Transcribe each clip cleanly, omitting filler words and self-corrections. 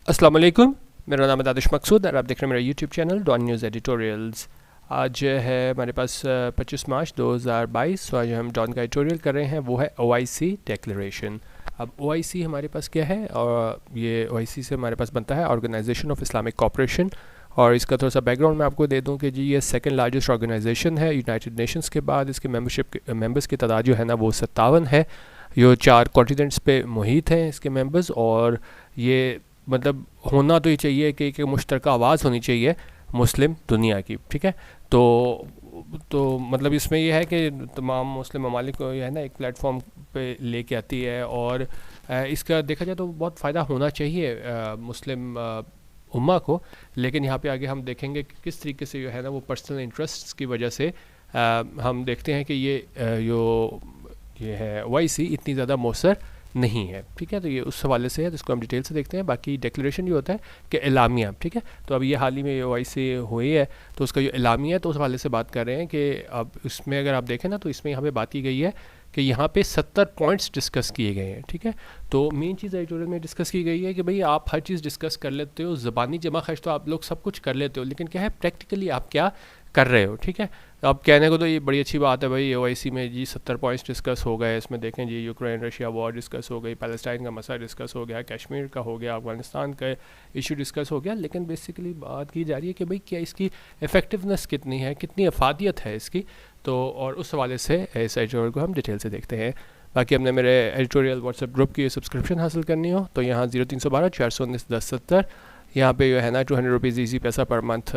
अस्सलाम वालेकुम। मेरा नाम है दानिश मकसूद और आप देख रहे हैं मेरा YouTube channel Dawn news editorials. आज है हमारे पास 25 मार्च 2022। आज हम डॉन का एडिटोरियल कर रहे हैं, वो है OIC डिक्लेरेशन। अब OIC हमारे पास क्या है, और ये OIC से हमारे पास बनता है ऑर्गेनाइजेशन ऑफ इस्लामिक कोऑपरेशन। और इसका थोड़ा सा बैकग्राउंड मैं आपको दे दूं कि जी ये सेकंड लार्जेस्ट ऑर्गेनाइजेशन है यूनाइटेड नेशंस के बाद। इसके मेंबर्स की तादाद जो है ना वो 57 है। ये 4 कॉन्टिनेंट्स पे मुहित हैं इसके मेंबर्स। और ये मतलब होना तो ये चाहिए कि एक मुश्तरका आवाज़ होनी चाहिए मुस्लिम दुनिया की, ठीक है। तो मतलब इसमें यह है कि तमाम मुस्लिम ममालिक को यह है ना एक प्लेटफॉर्म पे लेके आती है। और इसका देखा जाए तो बहुत फ़ायदा होना चाहिए मुस्लिम उम्मा को। लेकिन यहाँ पे आगे हम देखेंगे कि किस तरीके से जो है ना वो पर्सनल इंटरेस्ट्स की वजह से हम देखते हैं कि ये है OIC इतनी ज़्यादा मौसर नहीं है, ठीक है। तो ये उस हवाले से है, तो इसको हम डिटेल से देखते हैं। बाकी डिक्लेरेशन ये होता है कि एलामिया, ठीक है। तो अब ये हाल ही में OIC हुई है, तो उसका जो एलामिया है तो उस हवाले से बात कर रहे हैं कि अब इसमें अगर आप देखें ना तो इसमें यहाँ पे बात की गई है कि यहाँ पे 70 पॉइंट्स डिस्कस किए गए हैं, ठीक है। तो मेन चीज़ एडिटोरियल में डिस्कस की गई है कि भाई आप हर चीज़ डिस्कस कर लेते हो, ज़बानी जमा खर्च तो आप लोग सब कुछ कर लेते हो, लेकिन क्या है प्रैक्टिकली आप क्या कर रहे हो, ठीक है। अब कहने को तो ये बड़ी अच्छी बात है भाई, OIC में जी 70 पॉइंट्स डिस्कस हो गए। इसमें देखें जी यूक्रेन रशिया वॉर डिस्कस हो गई, पैलेस्टाइन का मसला डिस्कस हो गया, कश्मीर का हो गया, अफगानिस्तान का इशू डिस्कस हो गया। लेकिन बेसिकली बात की जा रही है कि भाई क्या इसकी इफ़ेक्टिवनेस कितनी है, कितनी अफादियत है इसकी। तो और उस हवाले से इस एडिटोरियल को हम डिटेल से देखते हैं। बाकी हमने मेरे एडिटोरियल व्हाट्सएप ग्रुप की सब्सक्रिप्शन हासिल करनी हो तो यहाँ 0312 419 1070 यहाँ पे जो है ना 200 रुपीज़ ईजी पैसा पर मंथ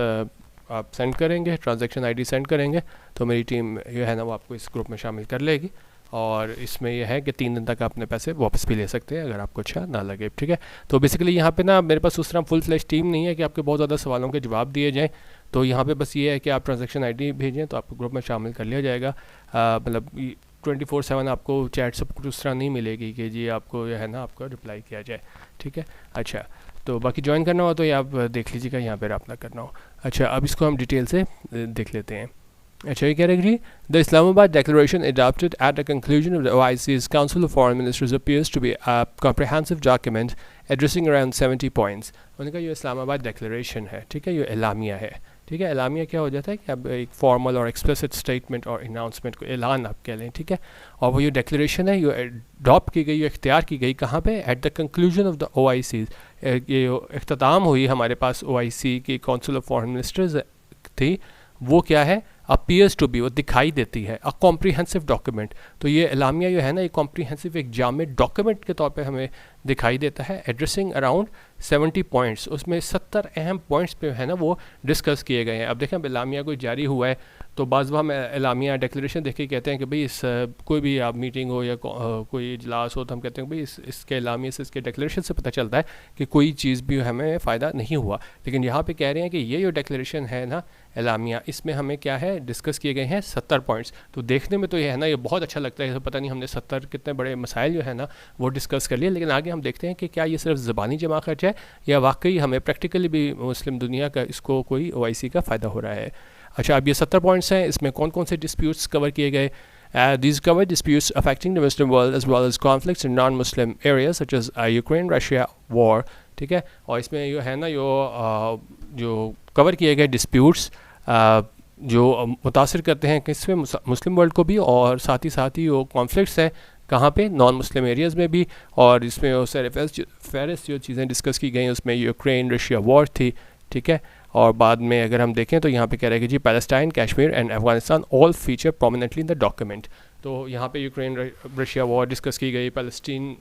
आप सेंड करेंगे, ट्रांजैक्शन ID सेंड करेंगे तो मेरी टीम जो है ना वो आपको इस ग्रुप में शामिल कर लेगी। और इसमें यह है कि 3 दिन तक आप अपने पैसे वापस भी ले सकते हैं अगर आपको अच्छा ना लगे, ठीक है। तो बेसिकली यहाँ पे ना मेरे पास उस तरह फुल फ्लैश टीम नहीं है कि आपके बहुत ज़्यादा सवालों के जवाब दिए जाएँ। तो यहाँ पे बस ये है कि आप ट्रांजैक्शन ID भेजें तो आपको ग्रुप में शामिल कर लिया जाएगा। मतलब 24/7 आपको चैट सब कुछ उस तरह नहीं मिलेगी कि जी आपको जो है ना आपको रिप्लाई किया जाए, ठीक है। अच्छा, तो बाकी ज्वाइन करना हो तो ये आप देख लीजिएगा यहाँ पर रब्ता करना हो। अच्छा, अब इसको हम डिटेल से देख लेते हैं। अच्छा, ये कह रहे हैं the Islamabad declaration adopted at the conclusion of the OIC's Council of Foreign Ministers appears to be a comprehensive document addressing around 70 points। उन्होंने कहा ये इस्लामाबाद डिक्लेरेशन है, ठीक है, ये एलामिया है, ठीक है। एलामिया क्या हो जाता है कि अब एक फॉर्मल और एक्सप्लिसिट स्टेटमेंट और अनाउंसमेंट को ऐलान आप कह लें, ठीक है। और वो ये डिक्लेरेशन है ये अडॉप्ट की गई, इख्तियार की गई कहाँ पे, at the conclusion of the OIC। ये इख्तिताम हुई हमारे पास OIC की काउंसिल ऑफ फॉरेन मिनिस्टर्स थी, वो क्या है, अपीयर्स टू बी, वो दिखाई देती है, अ कॉम्प्रीहेंसिव डॉक्यूमेंट। तो ये एलामिया जो है ना एक कॉम्प्रीहेंसिव एक जामे डॉक्यूमेंट के तौर पे हमें दिखाई देता है, एड्रेसिंग अराउंड 70 पॉइंट्स। उसमें 70 अहम पॉइंट्स पे है ना वो डिस्कस किए गए हैं। अब देखें एलामिया कोई जारी हुआ है तो बाज़ हम एलामिया डिक्लेरेशन देख के कहते हैं कि भाई इस कोई भी आप मीटिंग हो या कोई इजलास हो तो हम कहते हैं भाई इसके एलामिया से, इसके डिक्लेरेशन से पता चलता है कि कोई चीज़ भी हमें फ़ायदा नहीं हुआ। लेकिन यहाँ पे कह रहे हैं कि ये जो डिक्लेरेशन है ना एलामिया, इसमें हमें क्या है डिस्कस किए गए हैं 70 पॉइंट्स। तो देखने में तो ये है ना ये बहुत अच्छा लगता है, तो पता नहीं हमने 70 कितने बड़े मसाइल जो है ना वो डिस्कस कर लिए। लेकिन आगे हम देखते हैं कि क्या ये सिर्फ ज़बानी जमा खर्च है या वाकई हमें प्रैक्टिकली भी मुस्लिम दुनिया का इसको कोई OIC का फ़ायदा हो रहा है। अच्छा, अब ये 70 पॉइंट्स हैं, इसमें कौन कौन से डिस्प्यूट्स कवर किए गए। These cover disputes affecting the Muslim world as well as conflicts in non-Muslim areas such as Ukraine-Russia war, ठीक है। और इसमें जो है ना जो कवर किए गए डिस्प्यूट्स जो मुतासिर करते हैं किसमें, मुस्लिम वर्ल्ड को भी, और साथ ही वो कॉन्फ्लिक्ट्स हैं कहाँ पे, नॉन मुस्लिम एरियाज़ में भी। और इसमें वो फहरिस्त जो चीज़ें डिस्कस की गई उसमें यूक्रेन रशिया वॉर थी, ठीक है। और बाद में अगर हम देखें तो यहाँ पे कह रहे हैं कि जी Palestine, Kashmir and Afghanistan all feature prominently in the document. तो यहाँ पे यूक्रेन रशिया वॉर डिस्कस की गई, पैलेस्टीन,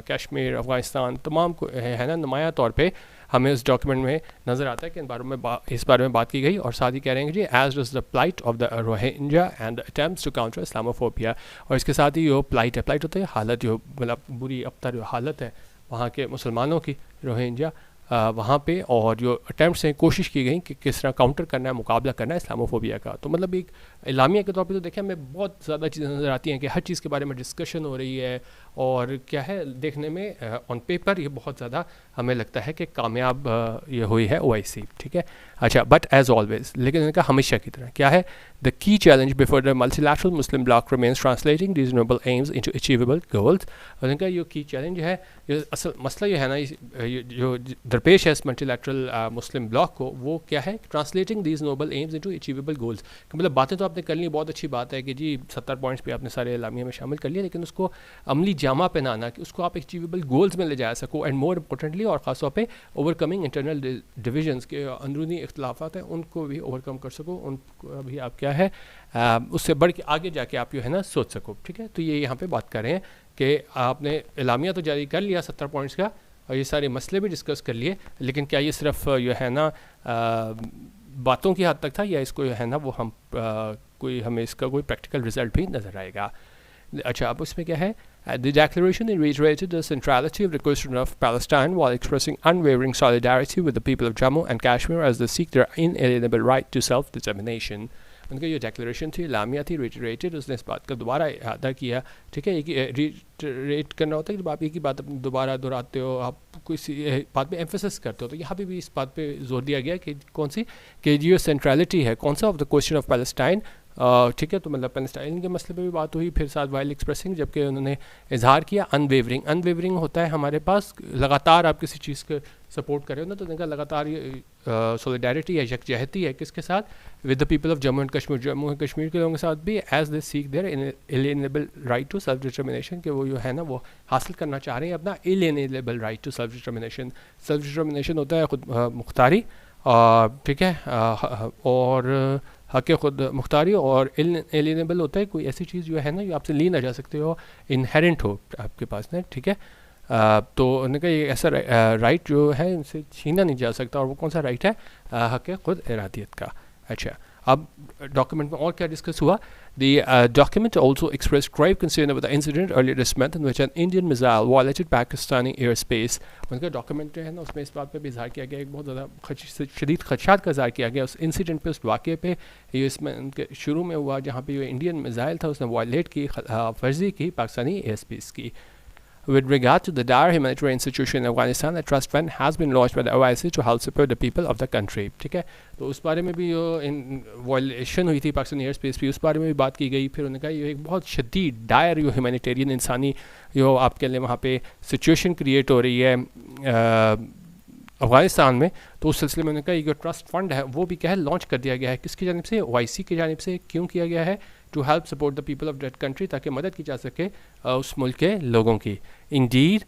कश्मीर, अफगानिस्तान तमाम को है ना नुमाया तौर पे हमें उस डॉक्यूमेंट में नज़र आता है कि इस बारे में बात की गई। और साथ ही कह रहे हैं कि जी as does the plight of the Rohingya and attempts to counter Islamophobia. और इसके साथ ही जो प्लाइट होता है हालत, जो मतलब बुरी अबतर जो हालत है वहाँ के मुसलमानों की, रोहिंग्या वहाँ पे, और जो अटैम्प्ट्स हैं कोशिश की गई कि किस तरह काउंटर करना है, मुकाबला करना है इस्लामोफोबिया का। तो मतलब एक इलामिया के तौर पे तो देखें हमें बहुत ज़्यादा चीज़ें नज़र आती हैं कि हर चीज़ के बारे में डिस्कशन हो रही है और क्या है देखने में ऑन पेपर ये बहुत ज़्यादा हमें लगता है कि कामयाब ये हुई है OIC, ठीक है। अच्छा, बट एज ऑलवेज, लेकिन इनका हमेशा की तरह क्या है, the key challenge before the multilateral Muslim bloc remains translating these noble aims into achievable goals. और इनका ये की चैलेंज है, ये असल मसला ये है ना, ये जो दरपेश है इस मल्टीलैटरल मुस्लिम ब्लॉक को, वो क्या है, translating these noble aims into achievable goals. मतलब बातें तो आपने कर ली, बहुत अच्छी बात है कि जी 70 पॉइंट्स भी आपने सारे एलामिया में शामिल कर लिया, लेकिन उसको अमली जामा पहनाना कि उसको आप अचीवेबल गोल्स में ले जा सको, एंड मोर इम्पोर्टेंटली और ख़ास तौर पे ओवरकमिंग इंटरनल डिविजन्स के अंदरूनी इख्तलाफात हैं उनको भी ओवरकम कर सको, उनको भी आप क्या है उससे बढ़ के आगे जाके आप जो है ना सोच सको, ठीक है। तो ये यहाँ पे बात कर रहे हैं कि आपने एलामिया तो जारी कर लिया 70 पॉइंट्स का और ये सारे मसले भी डिस्कस कर लिए, लेकिन क्या ये सिर्फ जो है ना बातों की हद तक था, या इसको जो है ना वो हम कोई हमें इसका कोई प्रैक्टिकल रिजल्ट भी नज़र आएगा। अच्छा, अब उसमें क्या है, the declaration reiterated the centrality of the question of Palestine while expressing unwavering solidarity with the people of Jammu and Kashmir as they seek their inalienable right to self-determination। उनका ये डेक्लेरेशन थी, लामिया थी, रिटरेटेड, उसने इस बात का दोबारा अदा किया, ठीक है। एक रिटरेट करना होता है कि जब आप एक ही बात दोबारा दोहराते हो, आप किसी बात पे एम्फेसिस करते हो, तो यहाँ पे भी इस बात पे जोर दिया गया कि कौन सी, कि जो सेंट्रलिटी है कौन सा of the question of Palestine, ठीक है। तो मतलब पैलेस्टाइन के मसले पे भी बात हुई, फिर साथ वाइल एक्सप्रेसिंग, जबकि उन्होंने इजहार किया अनवेवरिंग। अनवेवरिंग होता है हमारे पास लगातार आप किसी चीज़ को सपोर्ट कर रहे हो ना, तो उनका लगातार ये सॉलिडारिटी है, यकजहती है किसके साथ, with the people of Jammu and Kashmir, Jammu and Kashmir के लोगों के साथ भी, as they seek their inalienable right to self determination, कि वो जो है ना वो हासिल करना चाह रहे हैं अपना inalienable right to self determination. Self determination होता है खुद मुख्तारी, ठीक है, और हक़ खुद मुख्तारी, और एलिएनेबल होता है कोई ऐसी चीज़ जो है ना जो आपसे ली ना जा सकते हो, इनहेरेंट हो आपके पास ना, ठीक है। तो उन्होंने कहा ये ऐसा राइट जो है उनसे छीना नहीं जा सकता, और वो कौन सा राइट है, हक़ खुद इरादियत का। अच्छा, अब डॉक्यूमेंट में और क्या डिस्कस हुआ, The document also expressed grave concern over the incident earlier this month in which an Indian missile violated Pakistani airspace। उनका डॉक्यूमेंट जो है ना उसमें इस बात पे भी इजहार किया गया, एक बहुत ज़्यादा शदीद खदशात का इजहार किया गया उस इंसिडेंट पे, उस वाक़े पे। ये इसमें उनके शुरू में हुआ जहाँ पे ये इंडियन मिसाइल था उसने वायलेट की, फर्जी की पाकिस्तानी एयरस्पेस की। With regard to the dire humanitarian situation in Afghanistan, a trust fund has been launched by the OIC to help support the people of the country, ठीक है। तो उस बारे में भी जो वायलेशन हुई थी पाकिस्तानी एयर स्पेस पे, उस बारे में भी बात की गई। फिर उन्होंने कहा ये एक बहुत शदीद डायर जो ह्यूमैनिटेरियन इंसानी जो आपके लिए वहाँ पे सिचुएशन क्रिएट हो रही है अफ़गानिस्तान में, तो उस सिलसिले में उन्होंने कहा ये जो ट्रस्ट फंड है वो भी क्या है लॉन्च कर दिया गया है, किसकी जानिब से, OIC की जानिब से। क्यों किया गया है, to help support the people of that country, ताकि मदद की जा सके उस मुल्क के लोगों की। Indeed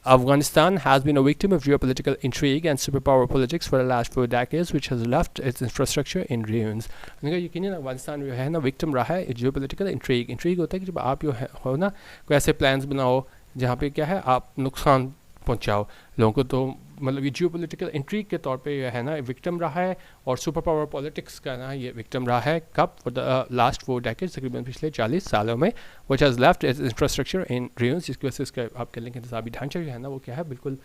Afghanistan has been a victim of geopolitical intrigue and superpower politics for the last 4 decades, which has left its infrastructure in ruins। उन्होंने कहा यकीनन अफगानिस्तान जो है ना विक्टिम रहा है जियोपॉलिटिकल इंट्रीग। इंट्रीग होता है कि जब आप जो हो ना कोई ऐसे प्लान्स बनाओ जहाँ पे क्या है आप नुकसान पहुँचाओ लोगों को, तो मतलब ये जियोपॉलिटिकल इंट्रीग के तौर पे है ना विक्टिम रहा है, और सुपर पावर पॉलिटिक्स का ना ये विक्टिम रहा है कब, फॉर द लास्ट 4 डेकेड्स, तकरीबन पिछले 40 सालों में। Which has left it's infrastructure in ruins, जिसकी वजह से इसका आप कह लें कि इंतज़ामी ढांचा जो है ना वो क्या है बिल्कुल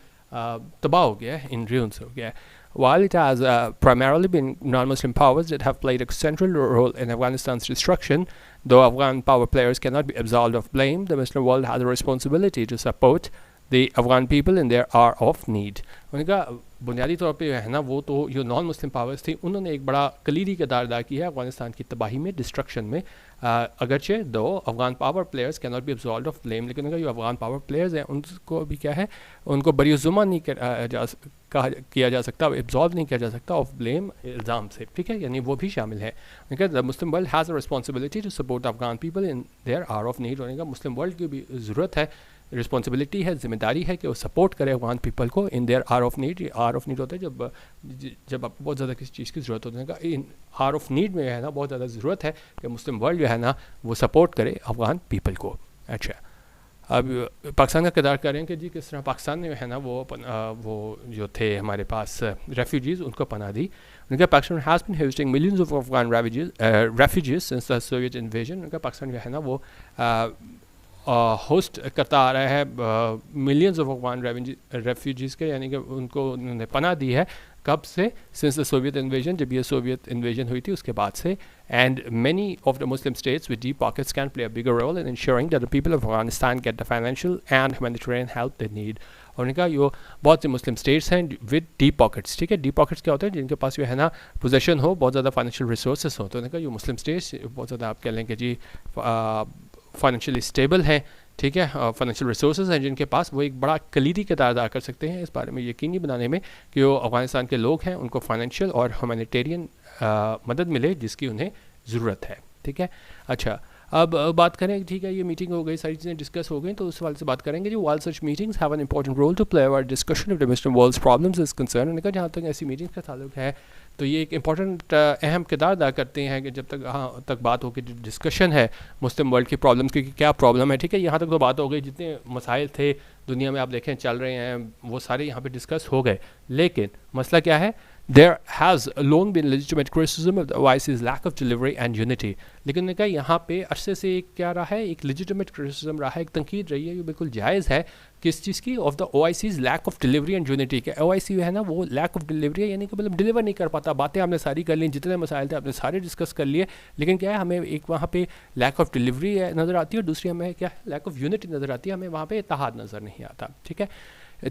तबाह हो गया है, इन रुइंस हो गया है। While it has primarily been non-Muslim powers that have played a central role in Afghanistan's destruction, though Afghan power players cannot be absolved of blame, the Muslim world has a responsibility to support the Afghan people in their hour of need। उन्होंने कहा बुनियादी तौर पे है ना वो तो जो नॉन मुस्लिम पावर्स थी उन्होंने एक बड़ा कलीदी किरदार अदा किया है अफगानिस्तान की तबाही में, डिस्ट्रक्शन में। अगरचे दो Afghan power players can not be absolved of blame, लेकिन उनका जो अफगान पावर प्लेयर्स हैं उनको भी क्या है उनको बरीजुमा नहीं किया जा सकता, एब्जॉल्व नहीं किया जा सकता ऑफ ब्लेम, इल्ज़ाम से, ठीक है, यानी वो भी शामिल है। उनका the Muslim world has a responsibility to support Afghan people in their hour of need. उनका मुस्लिम वर्ल्ड की भी ज़रूरत है, रिस्पॉन्सिबिलिटी है, जिम्मेदारी है कि वो सपोर्ट करे अफगान पीपल को in their hour of need. Hour of need होता है जब आपको बहुत ज़्यादा किसी चीज़ की ज़रूरत होती है, इन आर ऑफ नीड में है ना बहुत ज़्यादा ज़रूरत है कि मुस्लिम वर्ल्ड जो है ना वो सपोर्ट करे अफगान पीपल को। अच्छा, अब पाकिस्तान का किरदार कर रहे हैं कि जी किस तरह पाकिस्तान ने है ना वो जो थे हमारे पास रेफ्यूजीज़ उनको पनाह दी। उनका Pakistan has been hosting millions of Afghan refugees since the Soviet invasion. उनका पाकिस्तान जो है ना वो होस्ट करता आ रहा है मिलियंस ऑफ अफगान रेफ्यूजीज़ के, यानी कि उनको उन्होंने पनाह दी है कब से, सिंस द सोवियत इन्वेजन, जब ये सोवियत इन्वेजन हुई थी उसके बाद से. And many of the Muslim states with deep pockets can play a bigger role in ensuring that the people of Afghanistan get the financial and humanitarian help they need. और उनका यो बहुत से मुस्लिम स्टेट्स हैं विद डीप पॉकेट्स. ठीक है, deep pockets क्या होते हैं? जिनके पास जो है ना पोजेशन हो, बहुत ज़्यादा फाइनेंशियल रिसोर्सेज हो. तो उनका यो मुस्लिम स्टेट्स बहुत ज़्यादा आप कह लें कि जी फाइनेंशियली स्टेबल हैं. ठीक है, फाइनेंशियल रिसोर्सेज हैं जिनके पास, वो एक बड़ा कलीदी किरदार अदा कर सकते हैं इस बारे में यकीनी बनाने में कि वो अफगानिस्तान के लोग हैं उनको फाइनेंशियल और ह्यूमैनिटेरियन मदद मिले जिसकी उन्हें ज़रूरत है. ठीक है, अच्छा अब बात करें, ठीक है ये मीटिंग हो गई, सारी चीज़ें डिस्कस हो गई, तो उस सवाल से बात करेंगे जो while such meetings have an important role to play और discussion of the Muslim world's problems is concern. उन्होंने कहा जहाँ तक ऐसी मीटिंग्स का ताल्लुक है तो ये एक इंपॉर्टेंट अहम किरदार अदा करते हैं कि जब तक तक बात हो कि डिस्कशन है मुस्लिम वर्ल्ड की प्रॉब्लम्स की, क्या प्रॉब्लम है. ठीक है, यहाँ तक तो बात हो गई, जितने मसाइल थे दुनिया में आप देखें चल रहे हैं वो सारे यहाँ पे डिस्कस हो गए. लेकिन मसला क्या है? There has long been legitimate criticism of the OIC's lack of delivery and unity. लेकिन उन्होंने कहा यहाँ पे अरसे से एक क्या रहा है, एक legitimate criticism रहा है, एक तनकीद रही है, ये बिल्कुल जायज़ है. किस चीज़ की? Of the OIC's lack of delivery and unity. कि OIC है ना वो lack of delivery है, यानी कि मतलब डिलीवर नहीं कर पाता. बातें हमने सारी कर ली, जितने मसाइल थे आपने सारे डिस्कस कर लिए, लेकिन क्या है हमें एक वहाँ पे lack of delivery नज़र आती है और दूसरी हमें क्या है lack of unity नज़र आती है, हमें वहाँ पे इत्तेहाद नज़र नहीं आता. ठीक है,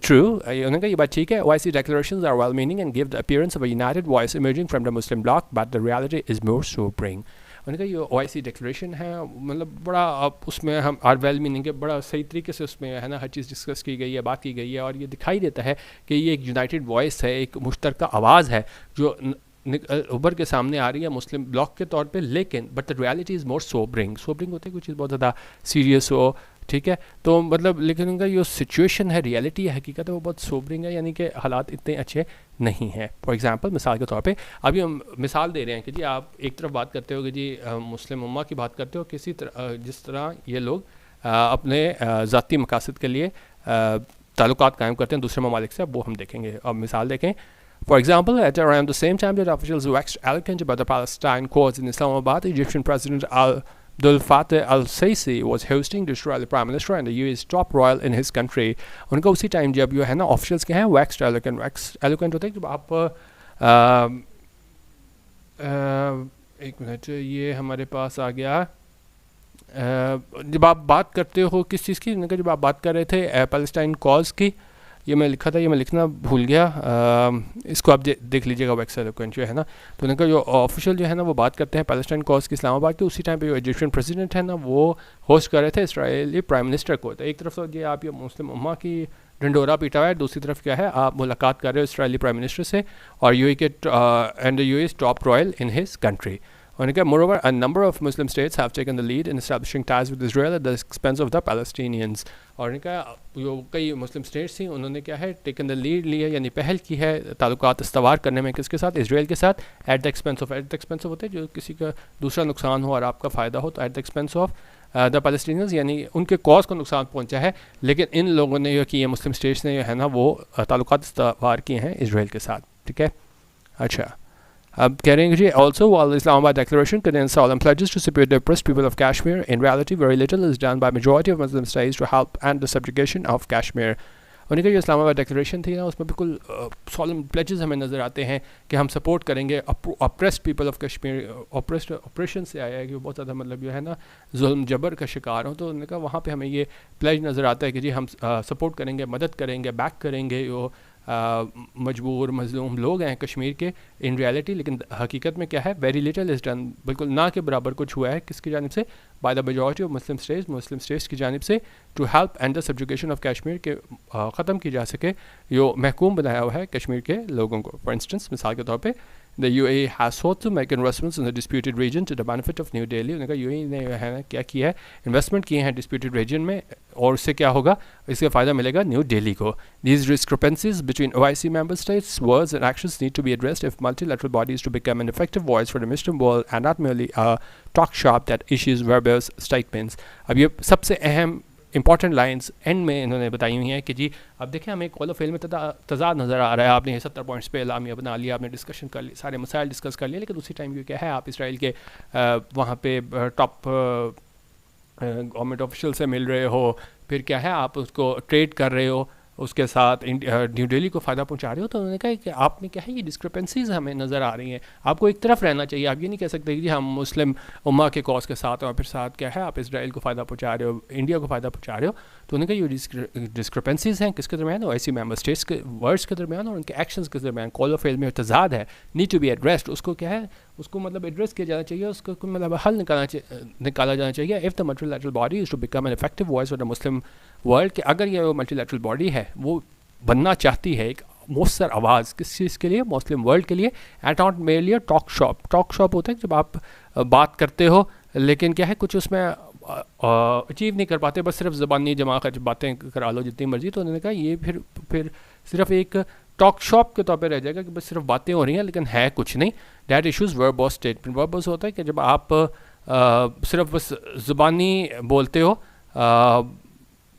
True, उन्होंने कहा ये बात ठीक है. OIC declarations are well-meaning and give the appearance of a united voice emerging from the Muslim bloc, but the reality is more sobering. उन्होंने कहा ये OIC declaration है, मतलब बड़ा अब उसमें हम आर वेल मीनिंग है, बड़ा सही तरीके से उसमें है ना हर चीज़ डिस्कस की गई है, बात की गई है, और ये दिखाई देता है कि ये एक यूनाइटेड वॉइस है, एक मुश्तरका आवाज़ है जो उभर के सामने आ रही है मुस्लिम ब्लॉक के तौर पे. लेकिन but the reality is more sobering. Sobering होते हैं कुछ चीज़ बहुत ज़्यादा सीरियस हो. ठीक है, तो मतलब लेकिन उनका जो सिचुएशन है, रियलिटी है, हकीकत है, वो बहुत सोबरिंग है, यानी कि हालात इतने अच्छे नहीं हैं. फॉर एग्जांपल मिसाल के तौर पे अभी हम मिसाल दे रहे हैं कि जी आप एक तरफ बात करते हो कि जी मुस्लिम उम्मा की बात करते हो, किसी तरह जिस तरह ये लोग अपने ज़ाती मकासद के लिए ताल्लुकात कायम करते हैं दूसरे ममालिक से. अब वो हम देखेंगे. अब मिसाल देखें. For example, at around the same time that officials waxed eloquent about the Palestine cause in Islamabad, Egyptian President Abdel Fattah al-Sisi was hosting the Israeli Prime Minister and the UAE's top royal in his country. उनका उसी time जब जो है ना officials के हैं waxed eloquent होते हैं, जब आप एक मिनट ये हमारे पास आ गया. जब आप बात करते हो किस चीज़ की, जब आप बात कर रहे थे पैलेस्टाइन कॉज की, ये मैं लिखा था, ये मैं लिखना भूल गया, इसको आप देख लीजिएगा वैक्स एलोक्वेंट जो है ना. तो उनका जो ऑफिशियल जो है ना वो बात करते हैं पैलेस्टाइन कॉज की इस्लामाबाद की. उसी टाइम पे जो इजिप्शियन प्रेसिडेंट है ना वो होस्ट कर रहे थे इसराइली प्राइम मिनिस्टर को. तो एक तरफ तो ये आप ये मुस्लिम उम्मा की ढंडोरा पीटा हुआ है, दूसरी तरफ क्या है आप मुलाकात कर रहे हो इसराइली प्राइम मिनिस्टर से और यूएई के and UAE's top royal in his country. उन्होंने कहा moreover a number of Muslim states have taken the lead in establishing ties with Israel at the expense of the Palestinians. और उन्होंने कहा जो कई मुस्लिम स्टेट्स थी उन्होंने क्या है टेकन द लीड लिया, यानी पहल की है ताल्लुकात इस्तवार करने में. किसके साथ? इसराइल के साथ. एट द एक्सपेंस ऑफ होते हैं जो किसी का दूसरा नुकसान हो और आपका फ़ायदा हो, तो at the expense of the Palestinians, यानी उनके कॉज को नुकसान पहुंचा है. लेकिन इन लोगों ने जो किया, मुस्लिम स्टेट्स ने जो है ना वो ताल्लुकात इस्तवार किए हैं इसराइल के साथ. ठीक है, अच्छा अब कह रहे हैं कि also while the Islamabad declaration contains solemn pledges to support the oppressed people of Kashmir, in reality very little is done by majority of Muslim states to help end the subjugation of Kashmir. उन्होंने कहा जो Islamabad declaration थी ना उसमें बिल्कुल solemn pledges हमें नज़र आते हैं कि हम सपोर्ट करेंगे oppressed people of Kashmir. Operation से आया है कि वो बहुत ज़्यादा मतलब जो है ना जुल्म जबर का शिकार हो. तो उन्होंने कहा वहाँ पे हमें ये प्लेज नज़र आता है कि जी हम सपोर्ट करेंगे, मदद करेंगे, बैक करेंगे जो मजबूर मजलूम लोग हैं कश्मीर के इन रियलिटी. लेकिन हकीकत में क्या है, वेरी लिटल इज़ डन, बिल्कुल ना के बराबर कुछ हुआ है. किसकी जानिब से? By the majority of Muslim states की जानिब से to help and the subjugation of Kashmir के ख़त्म की जा सके जो महकूम बनाया हुआ है कश्मीर के लोगों को. फॉर इंस्टेंस मिसाल के तौर पर The UAE has sought to make investments in the disputed region to the benefit of New Delhi. उन्होंने कहा UAE ने है ना क्या किया है, इन्वेस्टमेंट किए हैं डिस्प्यूटेड रीजन में और उससे क्या होगा, इसका फ़ायदा मिलेगा न्यू दिल्ली को. These discrepancies between OIC member states' words and actions need to be addressed if multilateral bodies to become an effective voice for the Muslim world and not merely a talk shop that issues verbose statements. अब ये सबसे अहम important lines and में इन्होंने बताई हुई हैं कि जी अब देखें हमें कॉल ऑफ फेल में तजाद नज़र आ रहा है. आपने 70 पॉइंट्स पे एलामिया बना लिया, आपने डिस्कशन कर ली, सारे मसाइल डिस्कस कर लिए, लेकिन उसी टाइम ये क्या है आप इसराइल के वहाँ पे टॉप गवर्नमेंट ऑफिशियल से मिल रहे हो, फिर क्या है आप उसको ट्रेड कर रहे हो, उसके साथ न्यू दिल्ली को फ़ायदा पहुंचा रहे हो, तो उन्होंने कहा कि आप में क्या है ये डिस्क्रिपेंसीज हमें नज़र आ रही हैं, आपको एक तरफ रहना चाहिए। आप ये नहीं कह सकते कि जी हम मुस्लिम उम्मा के कॉज के साथ हैं और फिर साथ क्या है आप इसराइल को फ़ायदा पहुंचा रहे हो, इंडिया को फ़ायदा पहुंचा रहे हो। तो उन्होंने कहा ये डिस्क्रिपेंसीज हैं किसके दरमियान, ओआईसी मेंबर स्टेट्स के वर्ड्स के दरमियान और उनके एक्शंस के दरमियान, कॉल ऑफ फेल में तजाद है, नीड टू बी एड्रेस्ड। उसको क्या है उसको मतलब एड्रेस किया जाना चाहिए, उसको मतलब हल निकाला जाना चाहिए। If the multilateral body is to become an effective voice of the Muslim world, कि अगर ये मल्टीलैटरल बॉडी है वो बनना चाहती है एक मौसर आवाज़ किस चीज़ के लिए, मुस्लिम वर्ल्ड के लिए, and not merely talk shop. Talk shop होता है जब आप बात करते हो लेकिन क्या है कुछ उसमें अचीव नहीं कर पाते, बस सिर्फ ज़बानी जमा कर बातें करा लो जितनी मर्जी। तो उन्होंने कहा ये फिर सिर्फ एक टॉक शॉप के तौर पे रह जाएगा कि बस सिर्फ बातें हो रही हैं लेकिन है कुछ नहीं। That issues verbose statement. Verbose होता है कि जब आप सिर्फ बस ज़बानी बोलते हो,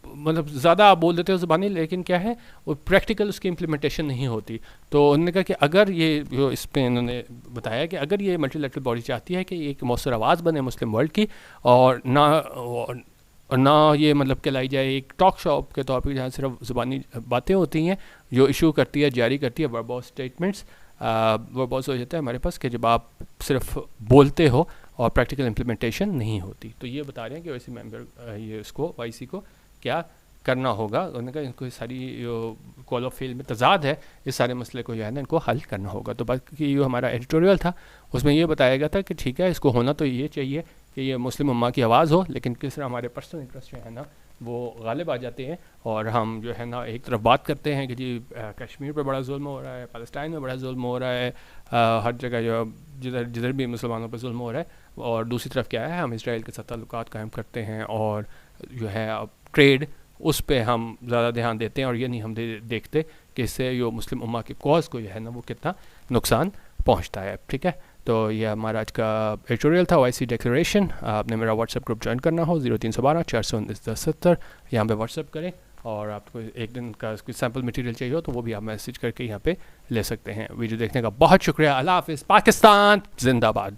मतलब ज़्यादा आप बोल देते हो ज़बानी, लेकिन क्या है वो प्रैक्टिकल उसकी इम्प्लीमेंटेशन नहीं होती। तो उन्होंने कहा कि अगर ये जो इस पर इन्होंने बताया कि अगर ये मल्टीलैटरल बॉडी चाहती है कि एक मौसर आवाज़ बने मुस्लिम वर्ल्ड की और ना ये मतलब कहलाई जाए एक टॉक शॉप के तौर पे जहाँ सिर्फ ज़ुबानी बातें होती हैं, जो इशू करती है जारी करती है वर्बोस स्टेटमेंट्स। वर्बोस हो जाता है हमारे पास कि जब आप सिर्फ बोलते हो और प्रैक्टिकल इम्प्लीमेंटेशन नहीं होती। तो ये बता रहे हैं कि वैसे मेंबर ये इसको वाईसी को क्या करना होगा। उन्होंने कहा इनको सारी कॉल ऑफ फेल में तजाद है, इस सारे मसले को जो है ना इनको हल करना होगा। तो बाकी जो हमारा एडिटोरियल था उसमें ये बताया गया था कि ठीक है इसको होना तो ये चाहिए कि ये मुस्लिम उम्मा की आवाज़ हो, लेकिन किस तरह हमारे पर्सनल इंटरेस्ट जो है ना वो गालिब आ जाते हैं और हम जो है ना एक तरफ बात करते हैं कि जी कश्मीर पे बड़ा जुल्म हो रहा है, फ़लस्तीन में बड़ा जुल्म हो रहा है, हर जगह जो जिधर भी मुसलमानों पर जुल्म हो रहा है, और दूसरी तरफ क्या है हम इसराइल के साथ ताल्लुकात कायम करते हैं और जो है ट्रेड उस पे हम ज़्यादा ध्यान देते हैं और ये नहीं हम देखते कि इससे जो मुस्लिम उम्मा के कॉज को जो है ना वो कितना नुकसान पहुंचता है। ठीक है, तो ये हमारा आज का एडिटोरियल था ओआईसी डिक्लेरेशन। आपने मेरा व्हाट्सएप ग्रुप ज्वाइन करना हो 0312 419 1070, यहाँ पे व्हाट्सएप करें और आपको एक दिन का कोई सैम्पल मटेरियल चाहिए हो तो वो भी आप मैसेज करके यहाँ पे ले सकते हैं। वीडियो देखने का बहुत शुक्रिया। अल्लाह हाफ़िज़। पाकिस्तान जिंदाबाद।